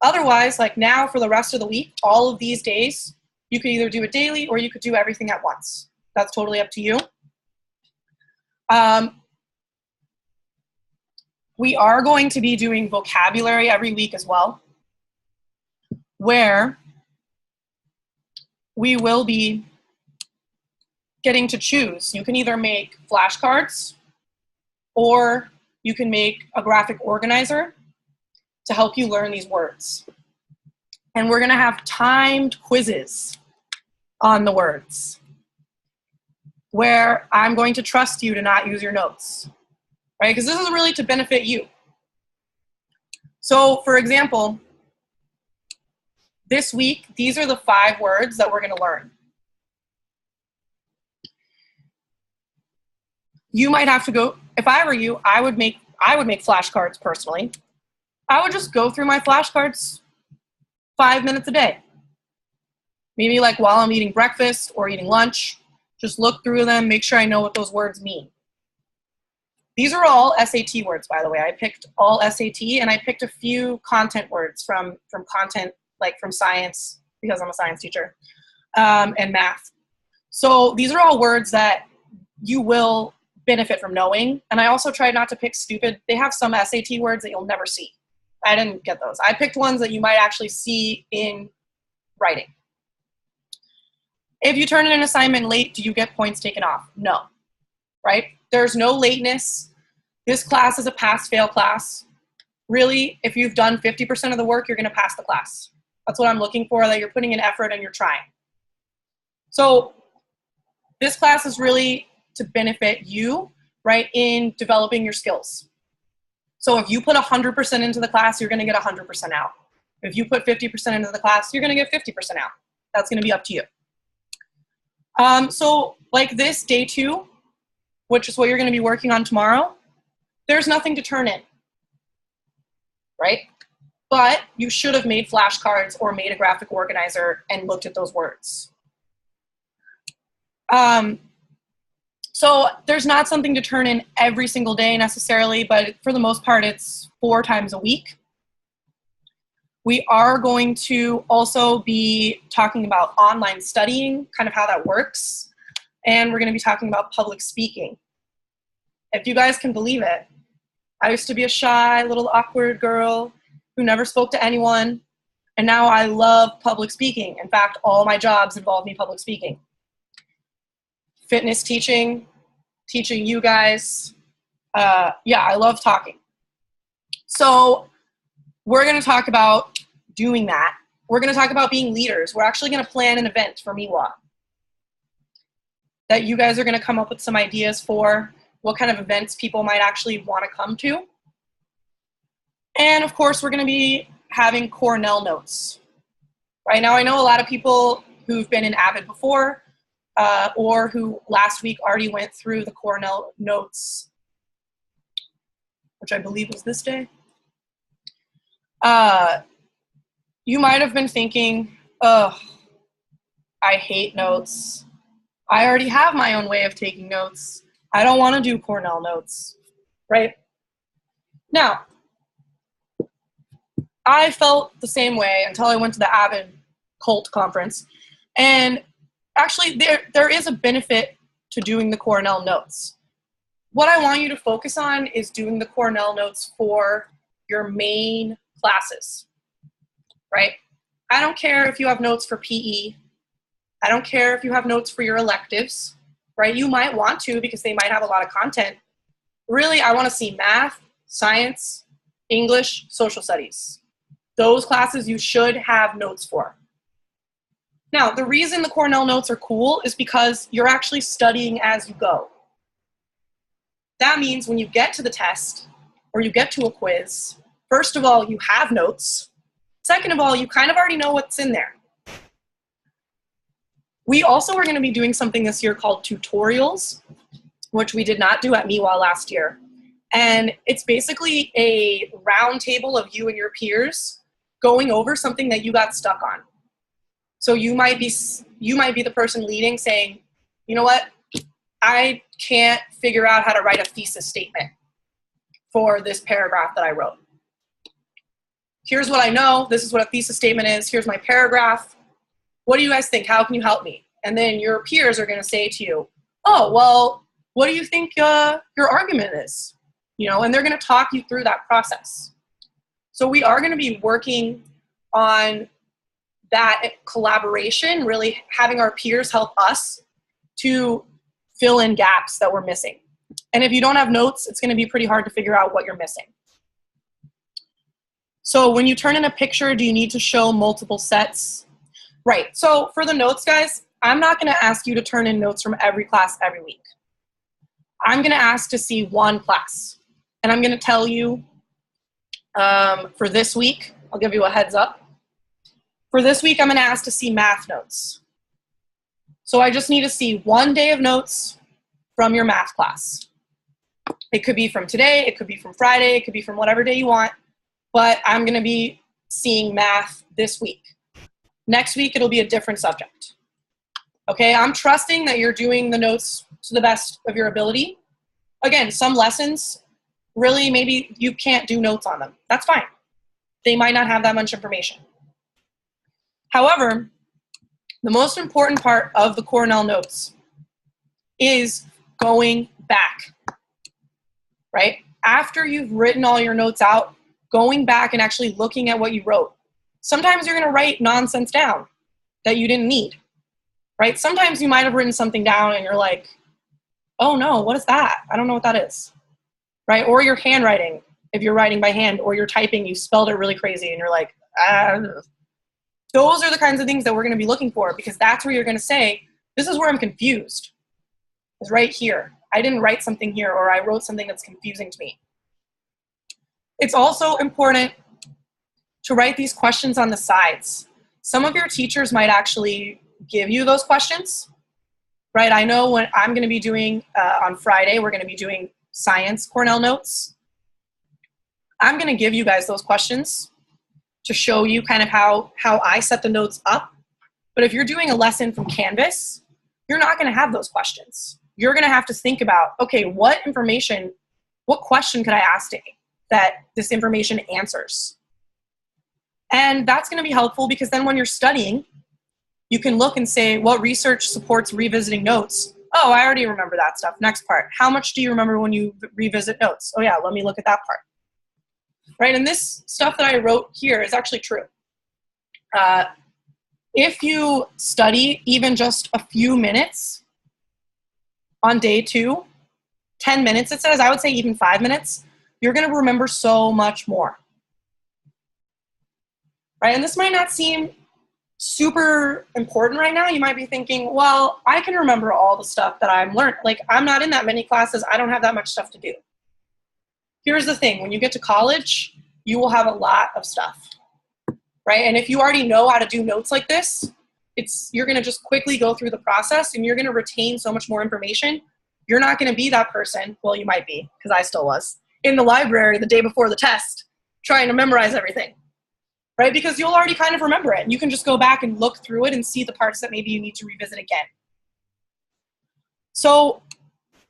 Speaker 1: Otherwise, like now for the rest of the week, all of these days, you could either do it daily or you could do everything at once. That's totally up to you. We are going to be doing vocabulary every week as well, where we will be getting to choose. You can either make flashcards or you can make a graphic organizer to help you learn these words. And we're gonna have timed quizzes on the words where I'm going to trust you to not use your notes, right? Because this is really to benefit you. So for example, this week, these are the 5 words that we're gonna learn. You might have to go, if I were you, I would make flashcards personally. I would just go through my flashcards 5 minutes a day. Maybe like while I'm eating breakfast or eating lunch, just look through them, make sure I know what those words mean. These are all SAT words, by the way. I picked all SAT, and I picked a few content words from content, like from science, because I'm a science teacher, and math. So these are all words that you will benefit from knowing. And I also tried not to pick stupid. They have some SAT words that you'll never see. I didn't get those. I picked ones that you might actually see in writing. If you turn in an assignment late, do you get points taken off? No, right? There's no lateness. This class is a pass-fail class. Really, if you've done 50% of the work, you're gonna pass the class. That's what I'm looking for, that you're putting in effort and you're trying. So this class is really to benefit you, right, in developing your skills. So if you put 100% into the class, you're gonna get 100% out. If you put 50% into the class, you're gonna get 50% out. That's gonna be up to you. So like this, day 2, which is what you're gonna be working on tomorrow, there's nothing to turn in, right? But you should have made flashcards or made a graphic organizer and looked at those words. So there's not something to turn in every single day necessarily, but for the most part, it's 4 times a week. We are going to also be talking about online studying, kind of how that works. And we're going to be talking about public speaking. If you guys can believe it, I used to be a shy, little awkward girl who never spoke to anyone. And now I love public speaking. In fact, all my jobs involve me public speaking. Fitness teaching, teaching you guys. Yeah, I love talking. So we're going to talk about doing that. We're going to talk about being leaders. We're actually going to plan an event for MIWA that you guys are going to come up with some ideas for what kind of events people might actually want to come to. And of course, we're going to be having Cornell notes. Right now, I know a lot of people who've been in AVID before or who last week already went through the Cornell notes, which I believe was this day. You might have been thinking, oh, I hate notes. I already have my own way of taking notes. I don't want to do Cornell notes, right? Now, I felt the same way until I went to the AVID cult conference. And actually, there is a benefit to doing the Cornell notes. What I want you to focus on is doing the Cornell notes for your main classes, right? I don't care if you have notes for PE. I don't care if you have notes for your electives, right? You might want to because they might have a lot of content. Really, I want to see math, science, English, social studies. Those classes you should have notes for. Now, the reason the Cornell notes are cool is because you're actually studying as you go. That means when you get to the test or you get to a quiz, first of all, you have notes. Second of all, you kind of already know what's in there. We also are going to be doing something this year called tutorials, which we did not do at MIWA last year. And it's basically a round table of you and your peers going over something that you got stuck on. So you might be the person leading saying, you know what, I can't figure out how to write a thesis statement for this paragraph that I wrote. Here's what I know. This is what a thesis statement is. Here's my paragraph. What do you guys think? How can you help me? And then your peers are going to say to you, oh, well, what do you think your argument is? you know, and they're going to talk you through that process. So we are going to be working on that collaboration, really having our peers help us to fill in gaps that we're missing. And if you don't have notes, it's going to be pretty hard to figure out what you're missing. So when you turn in a picture, do you need to show multiple sets? Right. So for the notes, guys, I'm not going to ask you to turn in notes from every class every week. I'm going to ask to see one class. And I'm going to tell you for this week, I'll give you a heads up. For this week, I'm going to ask to see math notes. So I just need to see one day of notes from your math class. It could be from today, it could be from Friday, it could be from whatever day you want, but I'm going to be seeing math this week. Next week, it'll be a different subject. Okay, I'm trusting that you're doing the notes to the best of your ability. Again, some lessons, really, maybe you can't do notes on them. That's fine. They might not have that much information. However, the most important part of the Cornell notes is going back, right? After you've written all your notes out, going back and actually looking at what you wrote. Sometimes you're going to write nonsense down that you didn't need, right? Sometimes you might have written something down and you're like, oh no, what is that? I don't know what that is, right? Or your handwriting, if you're writing by hand, or you're typing, you spelled it really crazy and you're like, those are the kinds of things that we're going to be looking for, because that's where you're going to say, this is where I'm confused. It's right here. I didn't write something here, or I wrote something that's confusing to me. It's also important to write these questions on the sides. Some of your teachers might actually give you those questions, right? I know when I'm going to be doing, on Friday, we're going to be doing science Cornell notes. I'm going to give you guys those questions to show you kind of how I set the notes up. But if you're doing a lesson from Canvas, you're not going to have those questions. You're going to have to think about, okay, what question could I ask today that this information answers? And that's going to be helpful, because then when you're studying, you can look and say, what research supports revisiting notes? Oh, I already remember that stuff. Next part. How much do you remember when you revisit notes? Oh yeah, let me look at that part. Right, and this stuff that I wrote here is actually true. If you study even just a few minutes on day 2, 10 minutes it says, I would say even 5 minutes, you're going to remember so much more. Right, and this might not seem super important right now. You might be thinking, well, I can remember all the stuff that I'm learning. Like, I'm not in that many classes. I don't have that much stuff to do. Here's the thing. When you get to college, you will have a lot of stuff, right? And if you already know how to do notes like this, you're going to just quickly go through the process and you're going to retain so much more information. You're not going to be that person. Well, you might be, because I still was, in the library the day before the test trying to memorize everything, right? Because you'll already kind of remember it. And you can just go back and look through it and see the parts that maybe you need to revisit again. So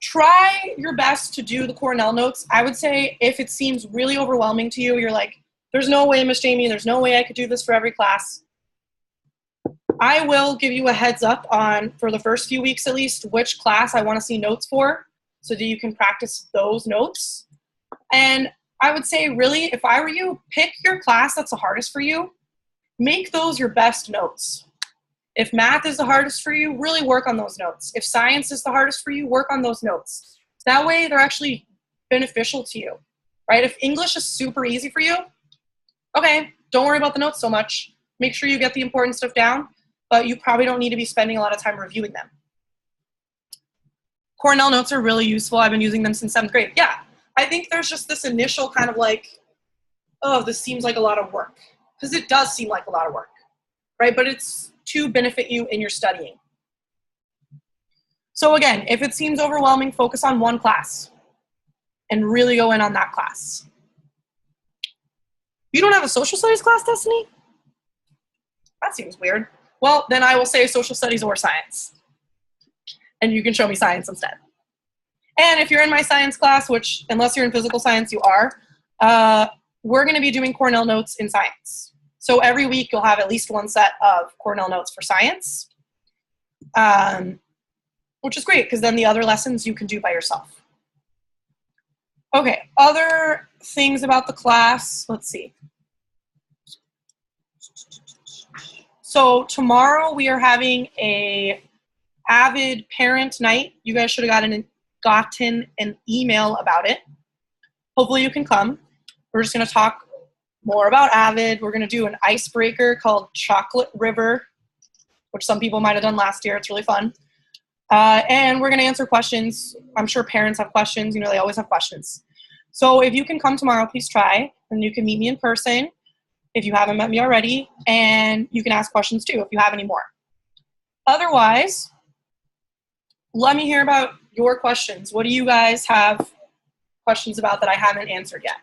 Speaker 1: try your best to do the Cornell notes. I would say if it seems really overwhelming to you, you're like, there's no way, Miss Jamie, there's no way I could do this for every class. I will give you a heads up on, for the first few weeks at least, which class I want to see notes for, so that you can practice those notes. And I would say, really, if I were you, pick your class that's the hardest for you. Make those your best notes. If math is the hardest for you, really work on those notes. If science is the hardest for you, work on those notes. That way they're actually beneficial to you, right? If English is super easy for you, okay, don't worry about the notes so much. Make sure you get the important stuff down, but you probably don't need to be spending a lot of time reviewing them. Cornell notes are really useful. I've been using them since 7th grade. Yeah, I think there's just this initial kind of like, oh, this seems like a lot of work. Because it does seem like a lot of work, right? But it's to benefit you in your studying. So again, if it seems overwhelming, focus on one class and really go in on that class. You don't have a social studies class, Destiny? That seems weird. Well, then I will say social studies or science. And you can show me science instead. And if you're in my science class, which unless you're in physical science, you are, we're going to be doing Cornell notes in science. So every week you'll have at least one set of Cornell notes for science, which is great because then the other lessons you can do by yourself. Okay, other things about the class, let's see. So tomorrow we are having a AVID parent night. You guys should have gotten an email about it. Hopefully you can come. We're just going to talk more about AVID. We're going to do an icebreaker called Chocolate River, which some people might have done last year. It's really fun. And we're going to answer questions. I'm sure parents have questions. You know, they always have questions. So if you can come tomorrow, please try. And you can meet me in person if you haven't met me already. And you can ask questions too if you have any more. Otherwise, let me hear about your questions. What do you guys have questions about that I haven't answered yet?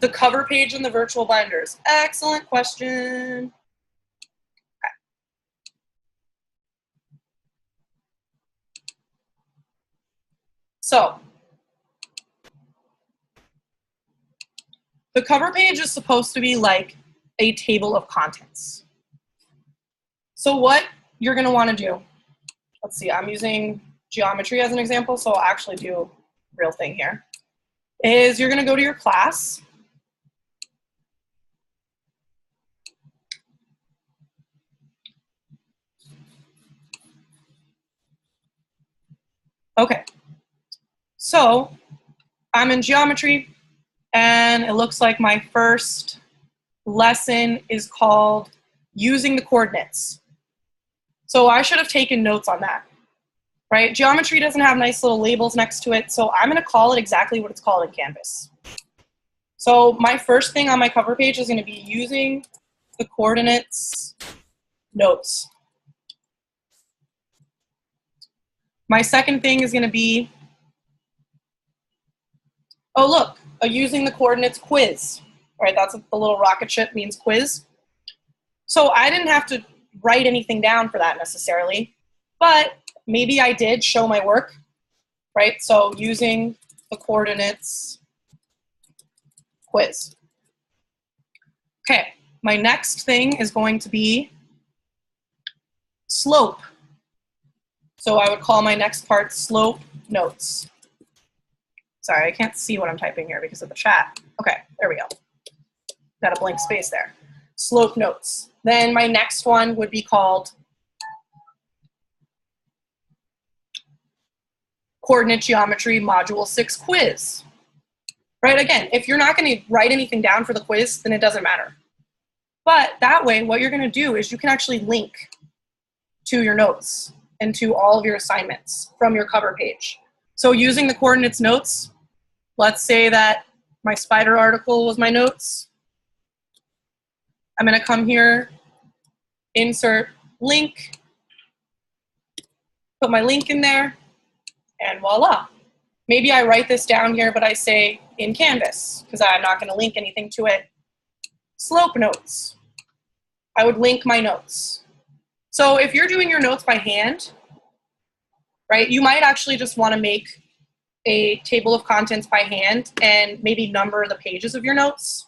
Speaker 1: The cover page in the virtual binders. Excellent question. Okay. So, the cover page is supposed to be like a table of contents. So what you're going to want to do, let's see, I'm using geometry as an example, so I'll actually do real thing here, is you're going to go to your class. Okay, so I'm in geometry, and it looks like my first lesson is called Using the Coordinates. So I should have taken notes on that, right? Geometry doesn't have nice little labels next to it, so I'm going to call it exactly what it's called in Canvas. So my first thing on my cover page is going to be Using the Coordinates Notes. My second thing is going to be, oh look, a Using the Coordinates quiz. Right, that's what the little rocket ship means, quiz. So I didn't have to write anything down for that necessarily, but maybe I did show my work, right? So Using the Coordinates quiz. Okay, my next thing is going to be slope. So I would call my next part slope notes. Sorry, I can't see what I'm typing here because of the chat. Okay, there we go. Got a blank space there. Slope notes. Then my next one would be called Coordinate Geometry Module 6 Quiz. Right, again, if you're not going to write anything down for the quiz, then it doesn't matter. But that way, what you're going to do is you can actually link to your notes and to all of your assignments from your cover page. So using the coordinates notes, let's say that my spider article was my notes. I'm going to come here, insert link, put my link in there, and voila. Maybe I write this down here, but I say in Canvas, because I'm not going to link anything to it. Slope notes. I would link my notes. So if you're doing your notes by hand, right, you might actually just want to make a table of contents by hand and maybe number the pages of your notes.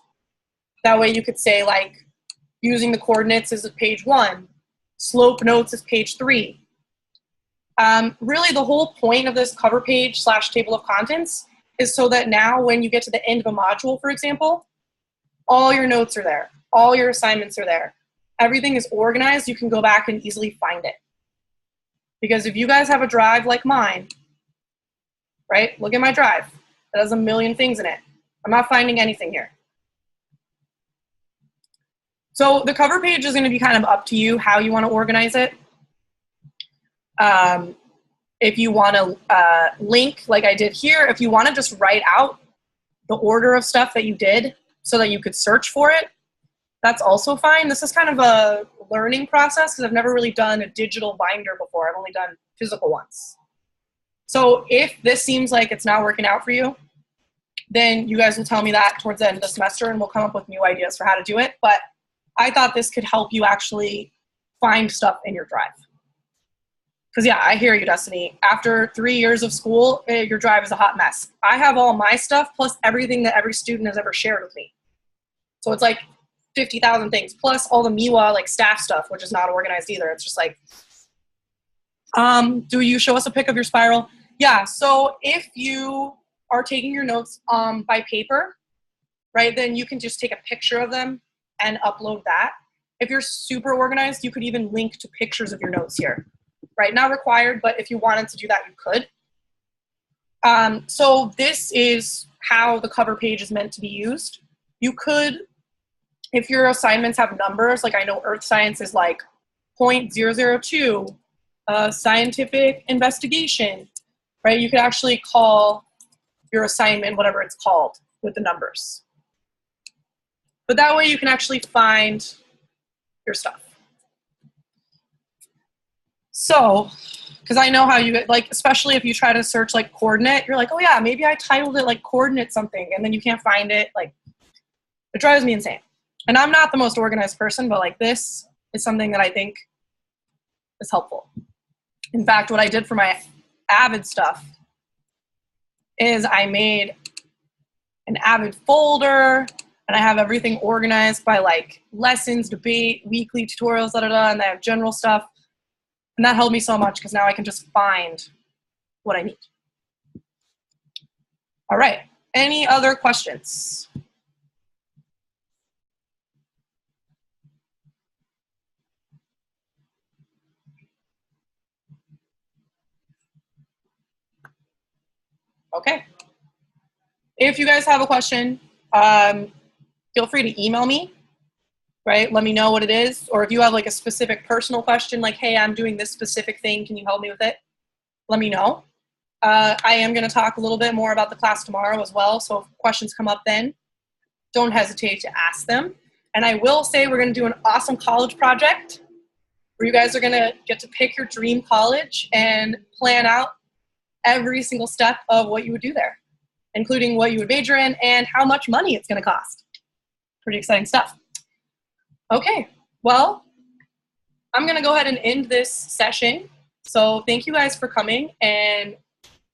Speaker 1: That way you could say, like, using the coordinates is page 1, slope notes is page 3. Really, the whole point of this cover page / table of contents is so that now when you get to the end of a module, for example, all your notes are there. All your assignments are there. Everything is organized. You can go back and easily find it. Because if you guys have a drive like mine, right, look at my drive. It has a million things in it. I'm not finding anything here. So the cover page is going to be kind of up to you how you want to organize it. If you want to link like I did here, if you want to just write out the order of stuff that you did so that you could search for it, that's also fine. This is kind of a learning process because I've never really done a digital binder before. I've only done physical ones. So if this seems like it's not working out for you, then you guys will tell me that towards the end of the semester and we'll come up with new ideas for how to do it. But I thought this could help you actually find stuff in your drive. Because yeah, I hear you, Destiny. After 3 years of school, your drive is a hot mess. I have all my stuff plus everything that every student has ever shared with me. So it's like 50,000 things, plus all the MIWA like staff stuff, which is not organized either. It's just like Do you show us a pic of your spiral? Yeah, so if you are taking your notes by paper, right, then you can just take a picture of them and upload that. If you're super organized, you could even link to pictures of your notes here, right? Not required, but if you wanted to do that, you could. So this is how the cover page is meant to be used. You could, if your assignments have numbers, like I know Earth Science is like 0.002, scientific investigation, right? You could actually call your assignment whatever it's called with the numbers. But that way you can actually find your stuff. So, because I know how you, like, especially if you try to search like coordinate, you're like, oh yeah, maybe I titled it like coordinate something, and then you can't find it. Like, it drives me insane. And I'm not the most organized person, but like this is something that I think is helpful. In fact, what I did for my AVID stuff is I made an AVID folder, and I have everything organized by like lessons, debate, weekly tutorials, and I have general stuff. And that helped me so much because now I can just find what I need. All right, any other questions? Okay. If you guys have a question, feel free to email me, right? Let me know what it is. Or if you have like a specific personal question, like, hey, I'm doing this specific thing, can you help me with it? Let me know. I am going to talk a little bit more about the class tomorrow as well. So if questions come up then, don't hesitate to ask them. And I will say we're going to do an awesome college project where you guys are going to get to pick your dream college and plan out every single step of what you would do there, including what you would major in and how much money it's going to cost. Pretty exciting stuff. Okay, well, I'm going to go ahead and end this session. So thank you guys for coming, and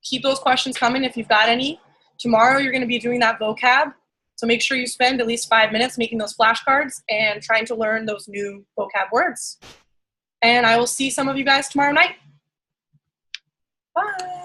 Speaker 1: keep those questions coming if you've got any. Tomorrow you're going to be doing that vocab, so make sure you spend at least 5 minutes making those flashcards and trying to learn those new vocab words. And I will see some of you guys tomorrow night. Bye.